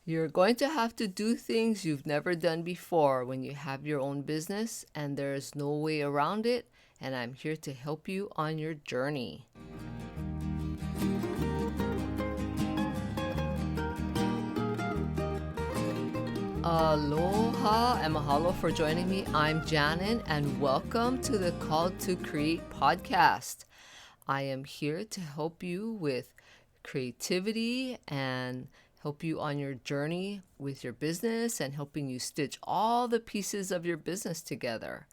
You're going to have to do things you've never done before when you have your own business, and there's no way around it. And I'm here to help you on your journey. Aloha and mahalo for joining me. I'm Janin, and welcome to the Call to Create podcast. I am here to help you with creativity and help you on your journey with your business and helping you stitch all the pieces of your business together.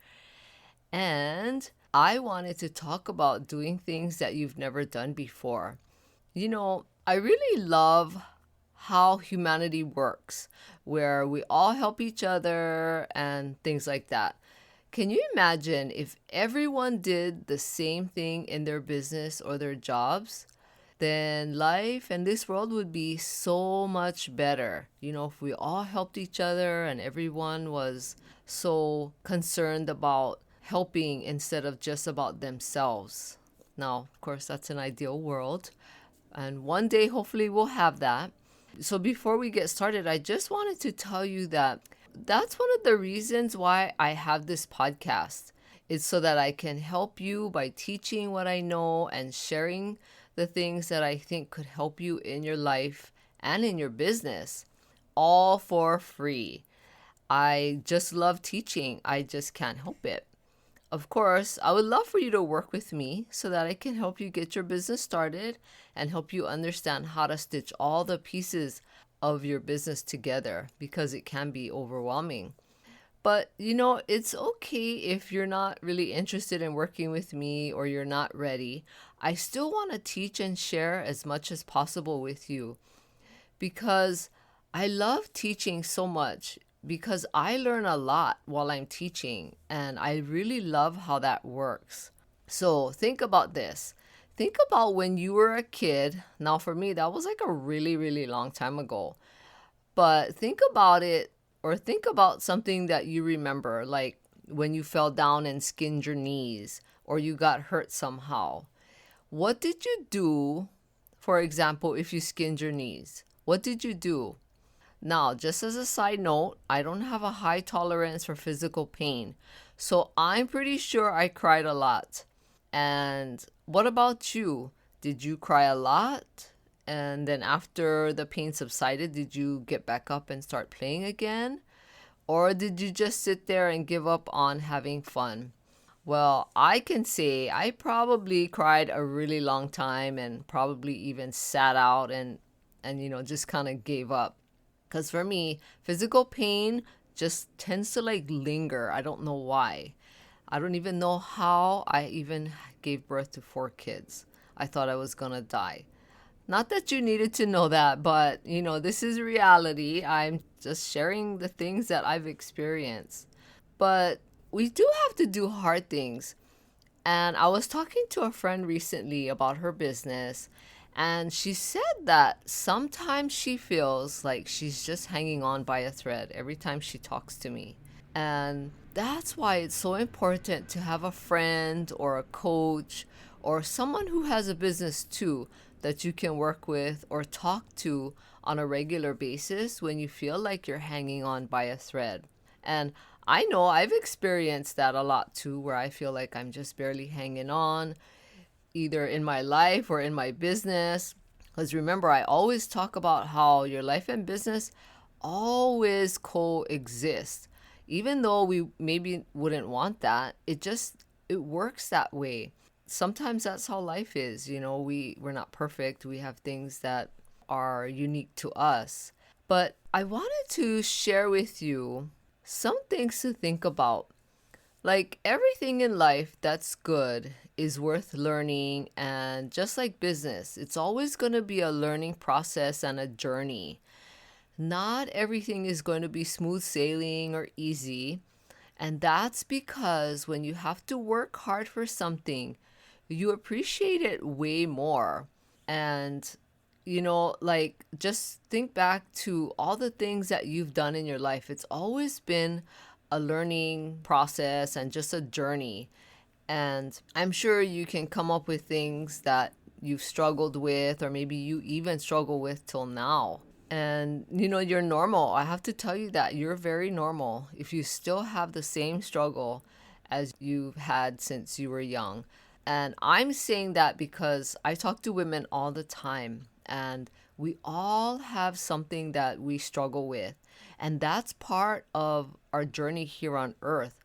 And I wanted to talk about doing things that you've never done before. I really love how humanity works, where we all help each other and things like that. Can you imagine if everyone did the same thing in their business or their jobs? Then life and this world would be so much better. If we all helped each other and everyone was so concerned about helping instead of just about themselves. Now, of course, that's an ideal world. And one day, hopefully, we'll have that. So before we get started, I just wanted to tell you that that's one of the reasons why I have this podcast. It's so that I can help you by teaching what I know and sharing the things that I think could help you in your life and in your business, all for free. I just love teaching. I just can't help it. Of course, I would love for you to work with me so that I can help you get your business started and help you understand how to stitch all the pieces of your business together, because it can be overwhelming. But it's okay if you're not really interested in working with me or you're not ready. I still want to teach and share as much as possible with you because I love teaching so much, because I learn a lot while I'm teaching, and I really love how that works. So think about this. Think about when you were a kid. Now, for me, that was like a really, really long time ago. But think about it, or think about something that you remember, like when you fell down and skinned your knees, or you got hurt somehow. What did you do, for example, if you skinned your knees? What did you do? Now, just as a side note, I don't have a high tolerance for physical pain, so I'm pretty sure I cried a lot. And what about you? Did you cry a lot? And then after the pain subsided, did you get back up and start playing again? Or did you just sit there and give up on having fun? Well, I can say I probably cried a really long time and probably even sat out and just kind of gave up. Because for me, physical pain just tends to like linger. I don't know why. I don't even know how I even gave birth to 4 kids. I thought I was going to die. Not that you needed to know that, but this is reality. I'm just sharing the things that I've experienced. But we do have to do hard things. And I was talking to a friend recently about her business, and she said that sometimes she feels like she's just hanging on by a thread every time she talks to me. And that's why it's so important to have a friend or a coach or someone who has a business too that you can work with or talk to on a regular basis when you feel like you're hanging on by a thread. And I know I've experienced that a lot too, where I feel like I'm just barely hanging on, either in my life or in my business. Because remember, I always talk about how your life and business always coexist. Even though we maybe wouldn't want that, it works that way. Sometimes that's how life is. We're not perfect. We have things that are unique to us. But I wanted to share with you some things to think about. Like everything in life that's good is worth learning, and just like business, it's always going to be a learning process and a journey. Not everything is going to be smooth sailing or easy, and that's because when you have to work hard for something, you appreciate it way more. And like just think back to all the things that you've done in your life. It's always been a learning process and just a journey. And I'm sure you can come up with things that you've struggled with, or maybe you even struggle with till now. And you're normal. I have to tell you that you're very normal if you still have the same struggle as you've had since you were young. And I'm saying that because I talk to women all the time, and we all have something that we struggle with. And that's part of our journey here on earth.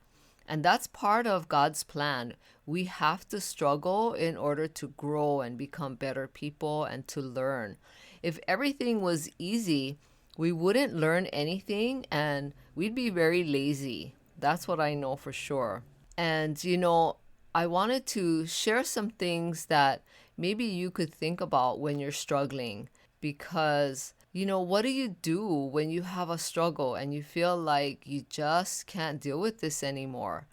And that's part of God's plan. We have to struggle in order to grow and become better people and to learn. If everything was easy, we wouldn't learn anything and we'd be very lazy. That's what I know for sure. And, I wanted to share some things that maybe you could think about when you're struggling because, what do you do when you have a struggle and you feel like you just can't deal with this anymore?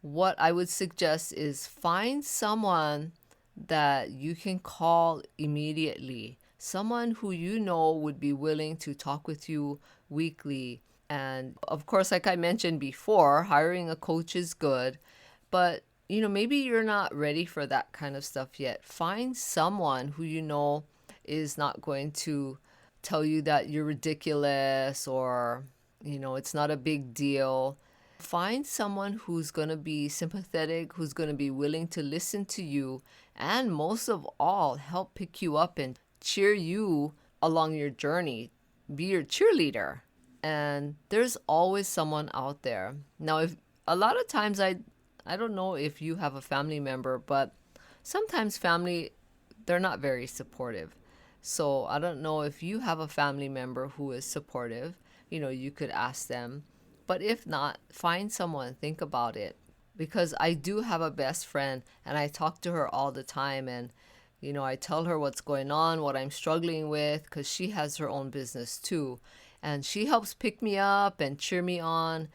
What I would suggest is find someone that you can call immediately, someone who would be willing to talk with you weekly. And of course, like I mentioned before, hiring a coach is good, but maybe you're not ready for that kind of stuff yet. Find someone who is not going to tell you that you're ridiculous or, it's not a big deal. Find someone who's going to be sympathetic, who's going to be willing to listen to you, and most of all, help pick you up and cheer you along your journey. Be your cheerleader. And there's always someone out there. Now, if a lot of times I don't know if you have a family member, but sometimes family, they're not very supportive. So I don't know if you have a family member who is supportive. You could ask them. But if not, find someone, think about it. Because I do have a best friend and I talk to her all the time. And, I tell her what's going on, what I'm struggling with, because she has her own business too. And she helps pick me up and cheer me on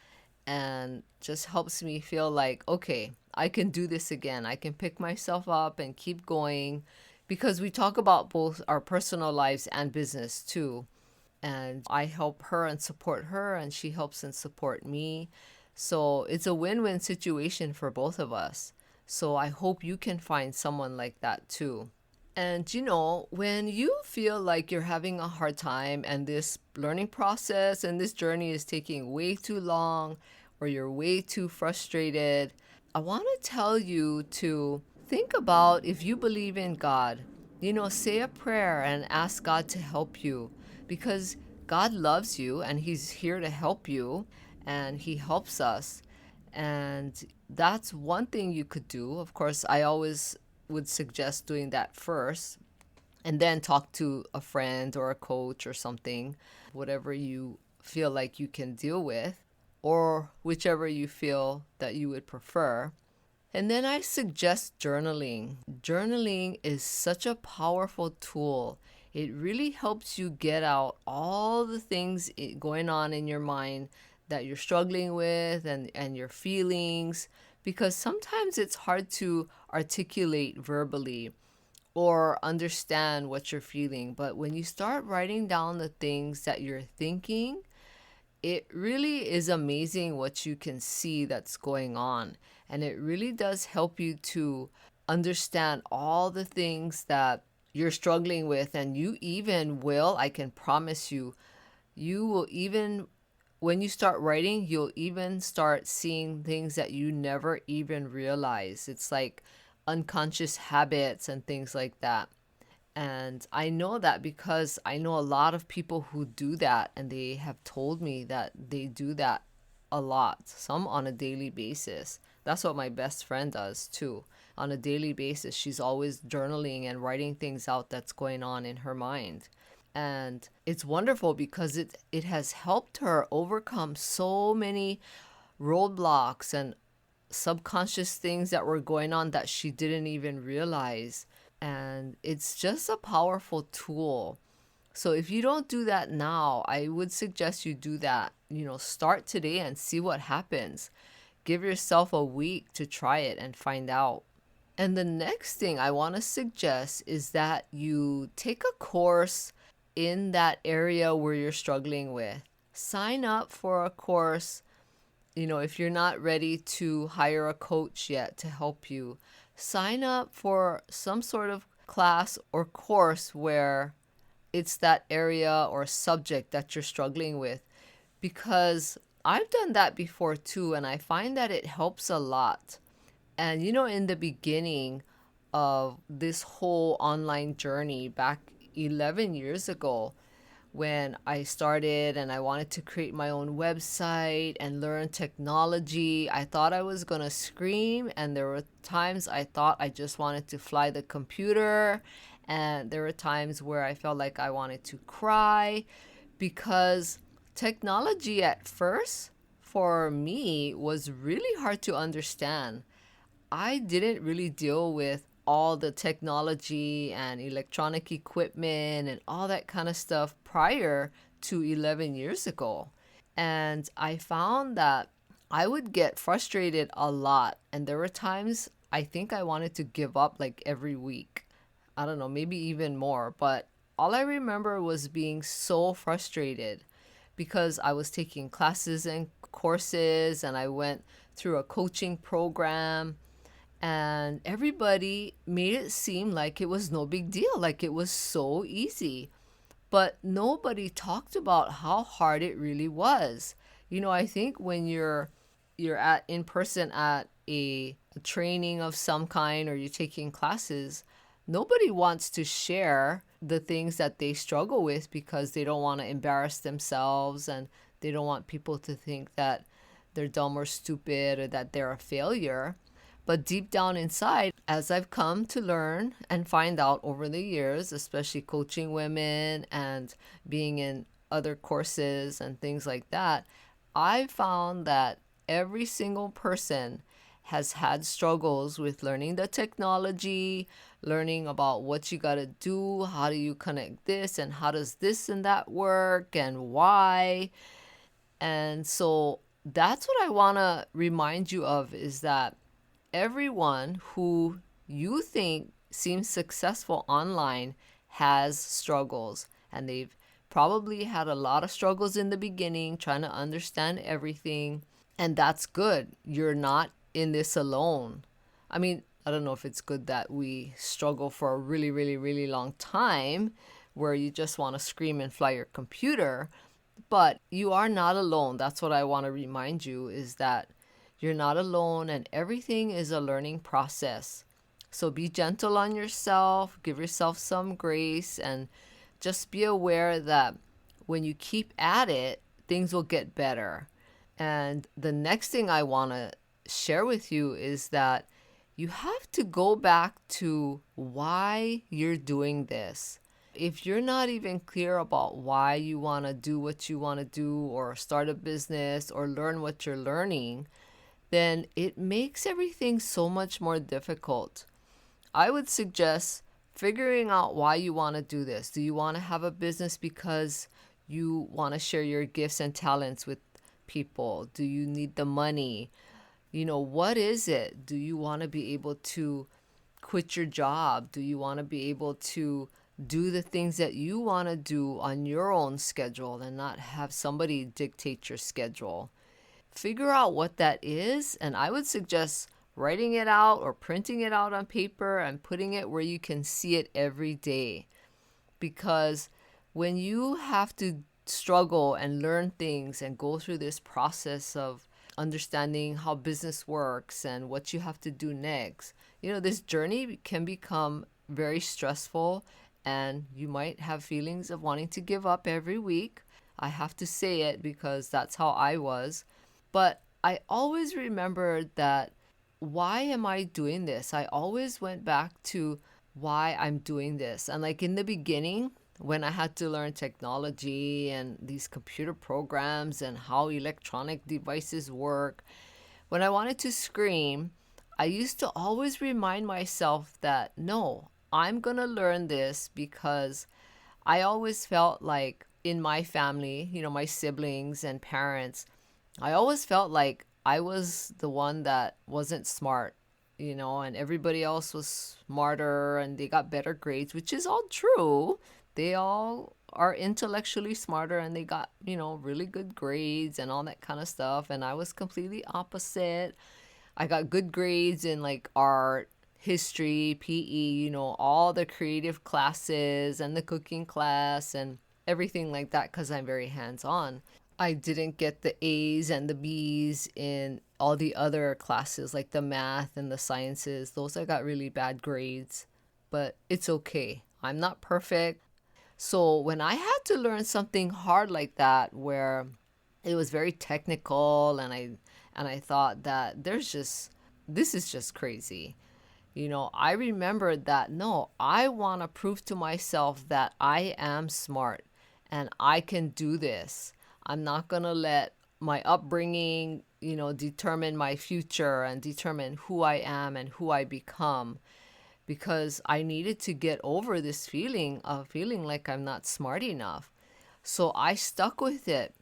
and just helps me feel like, okay, I can do this again. I can pick myself up and keep going because we talk about both our personal lives and business too. And I help her and support her, and she helps and support me. So it's a win-win situation for both of us. So I hope you can find someone like that too. And when you feel like you're having a hard time and this learning process and this journey is taking way too long or you're way too frustrated, I want to tell you to think about if you believe in God. Say a prayer and ask God to help you because God loves you and He's here to help you and He helps us. And that's one thing you could do. Of course, I always would suggest doing that first and then talk to a friend or a coach or something, whatever you feel like you can deal with, or whichever you feel that you would prefer. And then I suggest journaling. Journaling is such a powerful tool. It really helps you get out all the things going on in your mind that you're struggling with and your feelings, because sometimes it's hard to articulate verbally or understand what you're feeling. But when you start writing down the things that you're thinking, it really is amazing what you can see that's going on. And it really does help you to understand all the things that you're struggling with. And you even will, I can promise you, you will even, when you start writing, you'll even start seeing things that you never even realize. It's like unconscious habits and things like that. And I know that because I know a lot of people who do that, and they have told me that they do that a lot, some on a daily basis. That's what my best friend does too. On a daily basis, she's always journaling and writing things out that's going on in her mind. And it's wonderful because it has helped her overcome so many roadblocks and subconscious things that were going on that she didn't even realize. And it's just a powerful tool. So if you don't do that now, I would suggest you do that. Start today and see what happens. Give yourself a week to try it and find out. And the next thing I want to suggest is that you take a course in that area where you're struggling with. Sign up for a course. If you're not ready to hire a coach yet to help you, sign up for some sort of class or course where it's that area or subject that you're struggling with, because I've done that before too, and I find that it helps a lot. And in the beginning of this whole online journey back 11 years ago, when I started and I wanted to create my own website and learn technology, I thought I was going to scream. And there were times I thought I just wanted to fly the computer. And there were times where I felt like I wanted to cry, because technology at first for me was really hard to understand. I didn't really deal with all the technology and electronic equipment and all that kind of stuff prior to 11 years ago. And I found that I would get frustrated a lot. And there were times I think I wanted to give up like every week. I don't know, maybe even more. But all I remember was being so frustrated because I was taking classes and courses, and I went through a coaching program, and everybody made it seem like it was no big deal, like it was so easy. But nobody talked about how hard it really was. I think when you're at in person at a training of some kind, or you're taking classes, nobody wants to share the things that they struggle with, because they don't want to embarrass themselves, and they don't want people to think that they're dumb or stupid, or that they're a failure. But deep down inside, as I've come to learn and find out over the years, especially coaching women and being in other courses and things like that, I found that every single person has had struggles with learning the technology, learning about what you got to do, how do you connect this, and how does this and that work, and why. And so that's what I want to remind you of, is that everyone who you think seems successful online has struggles, and they've probably had a lot of struggles in the beginning trying to understand everything. And that's good. You're not in this alone. I mean, I don't know if it's good that we struggle for a really, really, really long time where you just want to scream and fly your computer, but you are not alone. That's what I want to remind you, is that you're not alone, and everything is a learning process. So be gentle on yourself, give yourself some grace, and just be aware that when you keep at it, things will get better. And the next thing I want to share with you is that you have to go back to why you're doing this. If you're not even clear about why you want to do what you want to do, or start a business, or learn what you're learning, then it makes everything so much more difficult. I would suggest figuring out why you want to do this. Do you want to have a business because you want to share your gifts and talents with people? Do you need the money? What is it? Do you want to be able to quit your job? Do you want to be able to do the things that you want to do on your own schedule and not have somebody dictate your schedule? Figure out what that is, and I would suggest writing it out or printing it out on paper and putting it where you can see it every day. Because when you have to struggle and learn things and go through this process of understanding how business works and what you have to do next, this journey can become very stressful, and you might have feelings of wanting to give up every week. I have to say it because that's how I was. But I always remembered that, why am I doing this? I always went back to why I'm doing this. And like in the beginning, when I had to learn technology and these computer programs and how electronic devices work, when I wanted to scream, I used to always remind myself that no, I'm going to learn this, because I always felt like in my family, my siblings and parents, I always felt like I was the one that wasn't smart, and everybody else was smarter and they got better grades, which is all true. They all are intellectually smarter and they got, really good grades and all that kind of stuff. And I was completely opposite. I got good grades in like art, history, PE, all the creative classes and the cooking class and everything like that because I'm very hands on. I didn't get the A's and the B's in all the other classes like the math and the sciences. Those I got really bad grades, but it's okay. I'm not perfect. So when I had to learn something hard like that where it was very technical and I thought that this is just crazy. I remembered that no, I want to prove to myself that I am smart and I can do this. I'm not going to let my upbringing, determine my future and determine who I am and who I become because I needed to get over this feeling of feeling like I'm not smart enough. So I stuck with it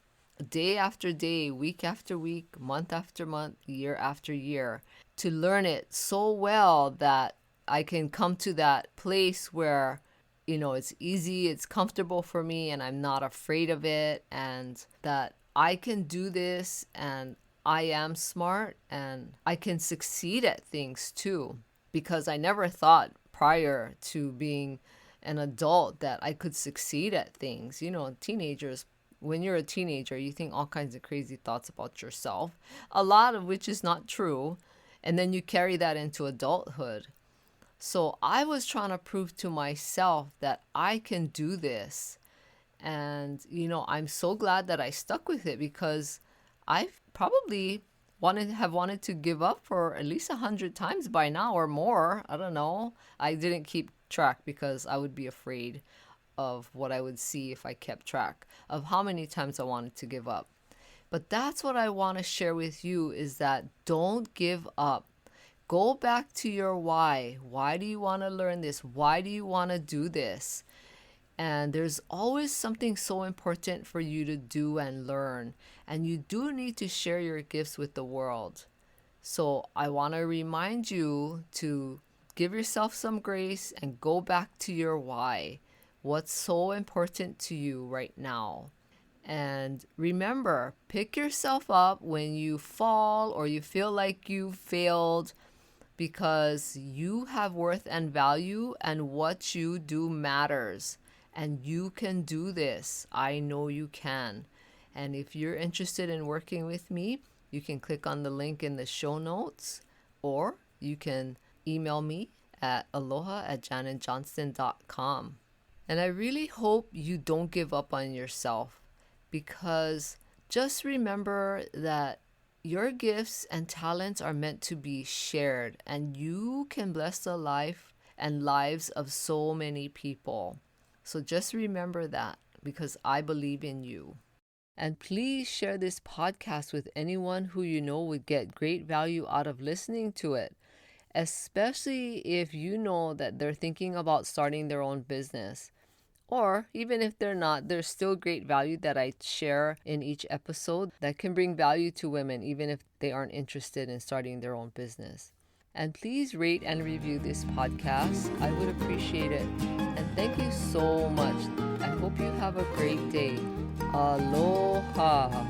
day after day, week after week, month after month, year after year to learn it so well that I can come to that place where, it's easy, it's comfortable for me, and I'm not afraid of it, and that I can do this and I am smart and I can succeed at things too. Because I never thought prior to being an adult that I could succeed at things. Teenagers, when you're a teenager, you think all kinds of crazy thoughts about yourself, a lot of which is not true. And then you carry that into adulthood. So I was trying to prove to myself that I can do this. And, I'm so glad that I stuck with it because I've probably wanted to give up for at least 100 times by now or more. I don't know. I didn't keep track because I would be afraid of what I would see if I kept track of how many times I wanted to give up. But that's what I want to share with you is that don't give up. Go back to your why. Why do you want to learn this? Why do you want to do this? And there's always something so important for you to do and learn. And you do need to share your gifts with the world. So I want to remind you to give yourself some grace and go back to your why. What's so important to you right now? And remember, pick yourself up when you fall or you feel like you failed because you have worth and value and what you do matters. And you can do this. I know you can. And if you're interested in working with me, you can click on the link in the show notes or you can email me at aloha@janetjohnston.com. And I really hope you don't give up on yourself because just remember that your gifts and talents are meant to be shared and you can bless the life and lives of so many people. So just remember that because I believe in you. And please share this podcast with anyone who you know would get great value out of listening to it, especially if you know that they're thinking about starting their own business. Or even if they're not, there's still great value that I share in each episode that can bring value to women, even if they aren't interested in starting their own business. And please rate and review this podcast. I would appreciate it. And thank you so much. I hope you have a great day. Aloha.